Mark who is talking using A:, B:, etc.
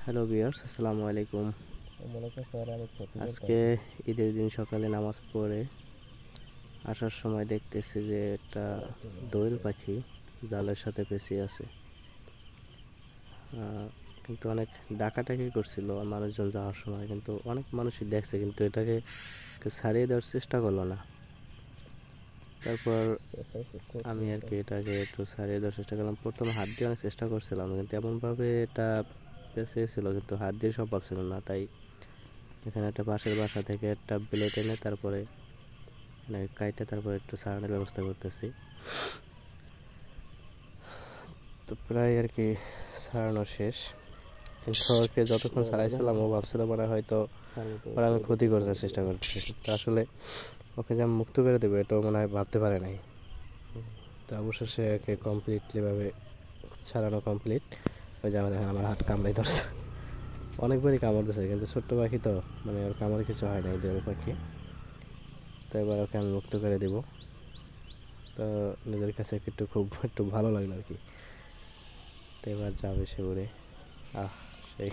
A: Hello viewers, আসসালামু আলাইকুম। আজকে ঈদের দিন সকালে নামাজ পড়ে আসার সময় দেখতেছি যে একটা দোয়েল পাখি জালের সাথে পেঁচিয়ে আছে। কিন্তু অনেক ডাকাডাকি করছিল মানুষজন যাওয়ার সময়, কিন্তু অনেক মানুষই দেখছে, কিন্তু এটাকে কেউ ছাড়িয়ে দেওয়ার চেষ্টা করলো না। তারপর আমি আর কি এটাকে একটু ছাড়িয়ে দেওয়ার চেষ্টা করলাম। প্রথমে হাত দিয়ে অনেক চেষ্টা করছিলাম, কিন্তু এমনভাবে এটা পেঁচিয়েছিল, কিন্তু হাত দিয়ে সম্ভব ছিল না। তাই এখানে একটা পাশের বাসা থেকে একটা ব্লেড এনে তারপরে কাইটে তারপরে একটু ছাড়ানোর ব্যবস্থা করতেছি। তো প্রায় আর কি ছাড়ানো শেষ, কিন্তু ওকে যতক্ষণ ছাড়াইছিলাম ও ভাবছিল মনে হয়তো ওরা আমি ক্ষতি করার চেষ্টা করতেছি, তো আসলে ওকে যে আমি মুক্ত করে দেবো এটাও মনে হয় ভাবতে পারে নাই। তো অবশেষে একে কমপ্লিটলিভাবে ছাড়ানো কমপ্লিট। ওই যে দেখেন আমার হাত কামড়াই ধরছে, অনেকবারই কামড় দিয়েছে, কিন্তু ছোট্ট পাখি তো মানে ওর কামড় কিছু হয় নাই দোয়েল পাখি। তো এবার ওকে আমি মুক্ত করে দেবো। তো নিজের কাছে একটু ভালো লাগলো আর কি। তো এবার যাবে সে উড়ে। সেই